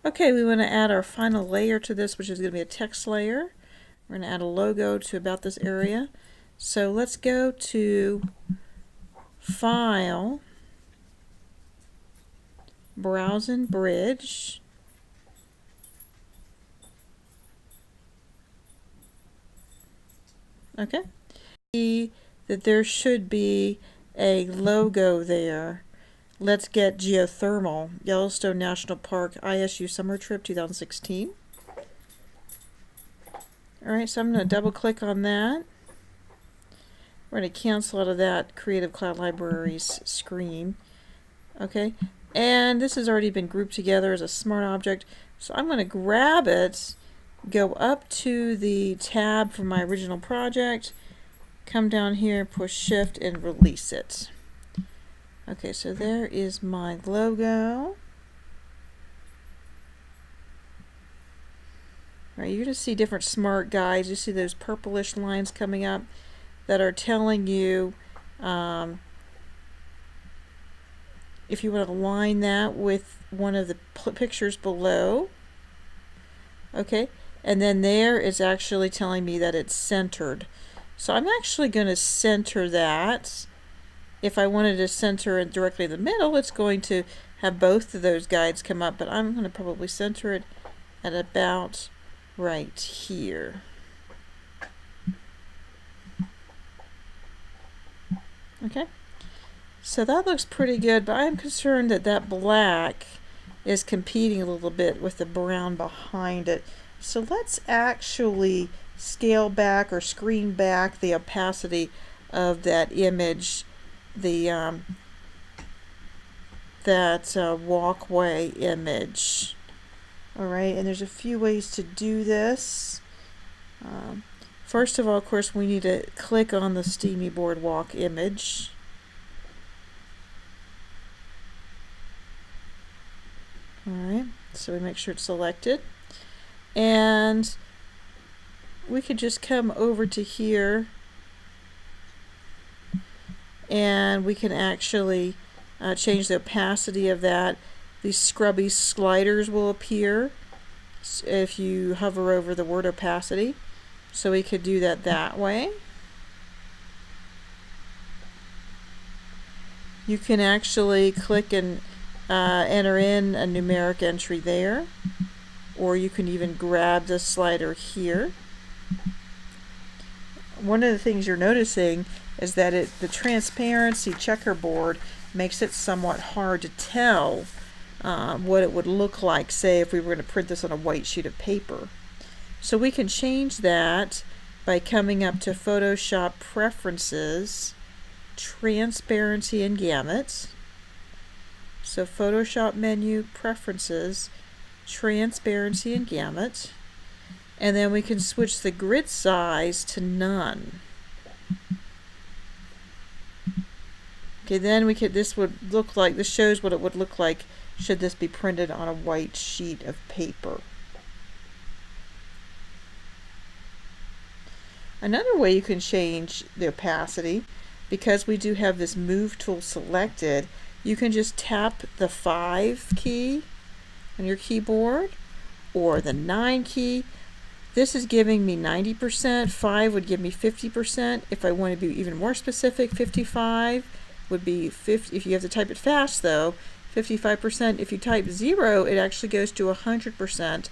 Okay, we want to add our final layer to this, which is going to be a text layer. We're going to add a logo to about this area. So let's go to File, Browse and Bridge. Okay. See that there should be a logo there. Let's get geothermal, Yellowstone National Park ISU Summer Trip 2016. Alright, so I'm going to double click on that. We're going to cancel out of that Creative Cloud Libraries screen. Okay, and this has already been grouped together as a smart object. So I'm going to grab it, go up to the tab from my original project, come down here, push Shift, and release it. Okay, so there is my logo. Right, you're going to see different smart guides. You see those purplish lines coming up that are telling you if you want to align that with one of the pictures below. Okay, and then there is actually telling me that it's centered. So I'm actually going to center that. If I wanted to center it directly in the middle, it's going to have both of those guides come up, but I'm going to probably center it at about right here. Okay, so that looks pretty good, but I'm concerned that that black is competing a little bit with the brown behind it. So let's actually scale back or screen back the opacity of that image, the walkway image. Alright, and there's a few ways to do this. First of all, of course, we need to click on the Steamy Boardwalk image. Alright, so we make sure it's selected. And we could just come over to here and we can actually change the opacity of that. These scrubby sliders will appear if you hover over the word opacity. So we could do that way. You can actually click and enter in a numeric entry there, or you can even grab the slider here. One of the things you're noticing is that the transparency checkerboard makes it somewhat hard to tell what it would look like, say, if we were going to print this on a white sheet of paper. So we can change that by coming up to Photoshop Preferences, Transparency and Gamut. So Photoshop menu, Preferences, Transparency and Gamut. And then we can switch the grid size to none. Okay, then this would look like, this shows what it would look like should this be printed on a white sheet of paper. Another way you can change the opacity, because we do have this Move tool selected, you can just tap the 5 key on your keyboard or the 9 key. This is giving me 90%, 5 would give me 50%. If I want to be even more specific, 55 would be 50. If you have to type it fast though, 55%. If you type 0, it actually goes to 100%.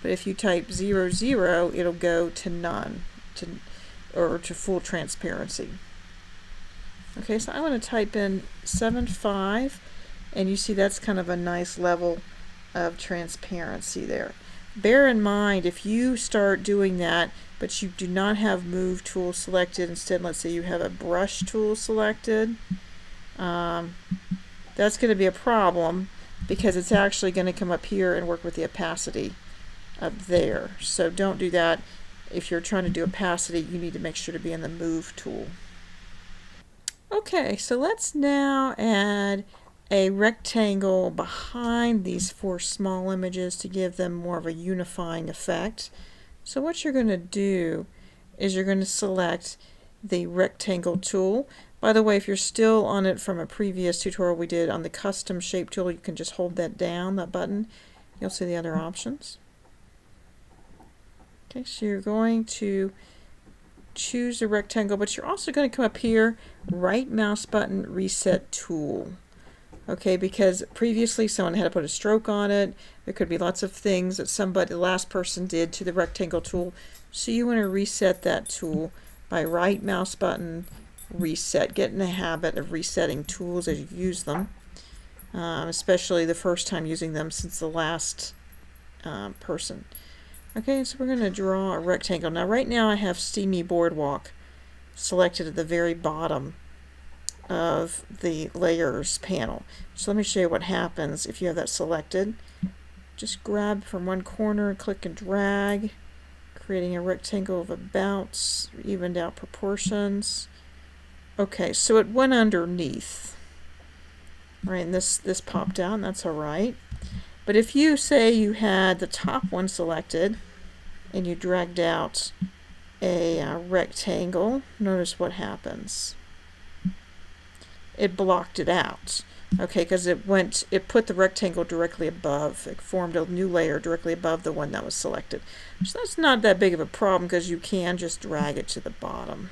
But if you type 00, it'll go to none, or to full transparency. Okay, so I'm going to type in 7.5, and you see that's kind of a nice level of transparency there. Bear in mind, if you start doing that, but you do not have Move tool selected, instead, let's say you have a Brush tool selected, that's going to be a problem, because it's actually going to come up here and work with the opacity up there. So don't do that. If you're trying to do opacity, you need to make sure to be in the Move tool. Okay, so let's now add a rectangle behind these 4 small images to give them more of a unifying effect. So what you're going to do is you're going to select the rectangle tool. By the way, if you're still on it from a previous tutorial we did on the custom shape tool, you can just hold that down, that button. you'll see the other options. Okay, so you're going to choose a rectangle, but you're also going to come up here, right mouse button, reset tool. Okay, because previously someone had to put a stroke on it. There could be lots of things that the last person did to the rectangle tool. So you want to reset that tool by right mouse button, reset. Get in the habit of resetting tools as you use them, especially the first time using them since the last person. Okay, so we're going to draw a rectangle. Now right now I have Steamy Boardwalk selected at the very bottom of the layers panel. So let me show you what happens if you have that selected. Just grab from one corner, click and drag, creating a rectangle of about evened out proportions. Okay, so it went underneath. Right, and this popped out, and that's alright. But if you say you had the top one selected and you dragged out a rectangle, notice what happens. It blocked it out. Okay, because it put the rectangle directly above. It formed a new layer directly above the one that was selected. So that's not that big of a problem because you can just drag it to the bottom.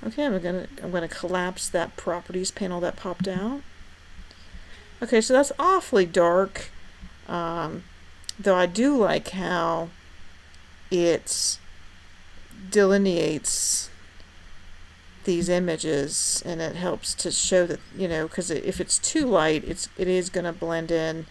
Okay, I'm gonna collapse that properties panel that popped out. Okay, so that's awfully dark, though I do like how it delineates these images, and it helps to show that, because if it's too light, it is going to blend in.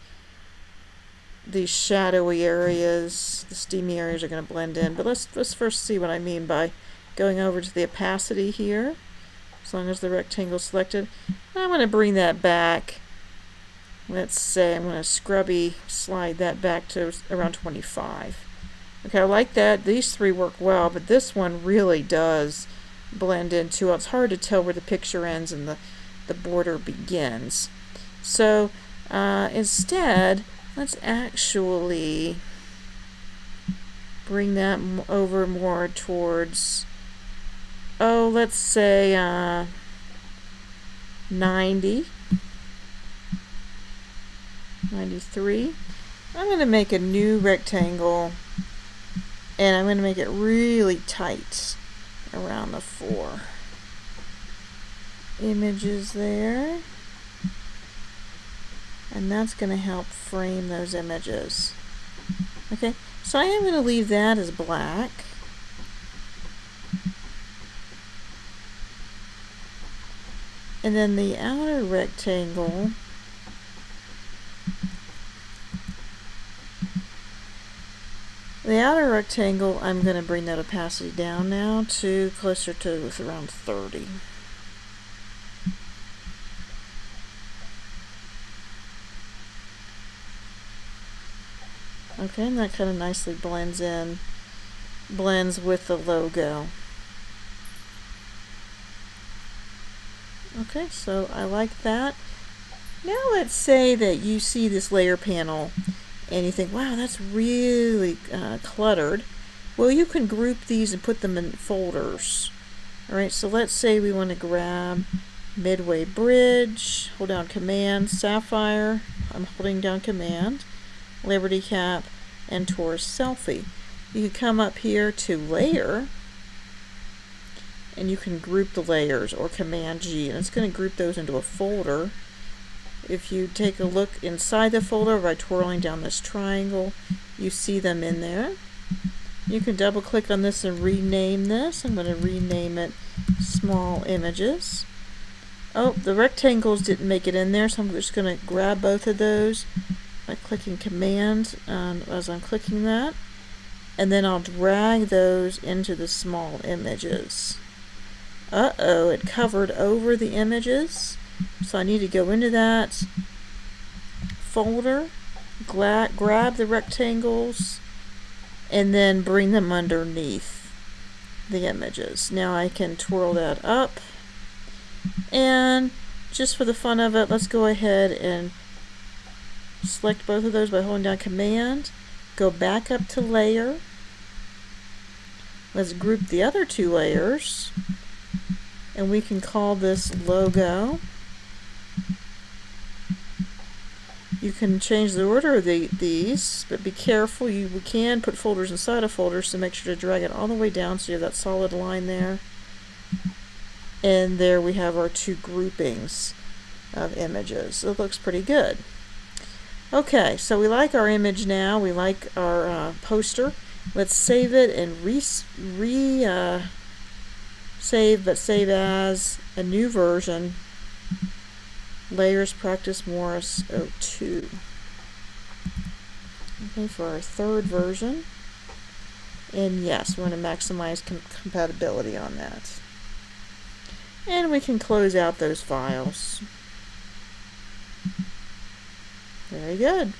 These shadowy areas, the steamy areas are going to blend in. But let's first see what I mean by going over to the opacity here, as long as the rectangle is selected. I'm going to bring that back. Let's say I'm going to scrubby slide that back to around 25. Okay, I like that. These three work well, but this one really does blend in too. It's hard to tell where the picture ends and the border begins. So instead, let's actually bring that over more towards, let's say 90. 93. I'm going to make a new rectangle, and I'm going to make it really tight around the 4 images there, and that's going to help frame those images. Okay, so I am going to leave that as black. And then the outer rectangle, I'm going to bring that opacity down now to closer to around 30. Okay, and that kind of nicely blends with the logo. Okay, so I like that. Now let's say that you see this layer panel and you think, wow, that's really cluttered. Well, you can group these and put them in folders. Alright, so let's say we want to grab Midway Bridge, hold down Command, Sapphire, I'm holding down Command, Liberty Cap, and Tourist Selfie. You can come up here to Layer, and you can group the layers, or Command G, and it's going to group those into a folder. If you take a look inside the folder by twirling down this triangle, you see them in there. You can double click on this and rename this. I'm going to rename it Small Images. Oh, the rectangles didn't make it in there, so I'm just going to grab both of those by clicking Command as I'm clicking that, and then I'll drag those into the small images. Uh-oh, it covered over the images. So I need to go into that folder, grab the rectangles, and then bring them underneath the images. Now I can twirl that up, and just for the fun of it, let's go ahead and select both of those by holding down Command, go back up to Layer, let's group the other 2 layers, and we can call this Logo. You can change the order of these, but be careful. We can put folders inside of folders, so make sure to drag it all the way down so you have that solid line there. And there we have our two groupings of images. It looks pretty good. Okay, so we like our image now. We like our poster. Let's save it and save, but save as a new version. Layers Practice Morris 02. Okay, for our third version. And yes, we want to maximize compatibility on that. And we can close out those files. Very good.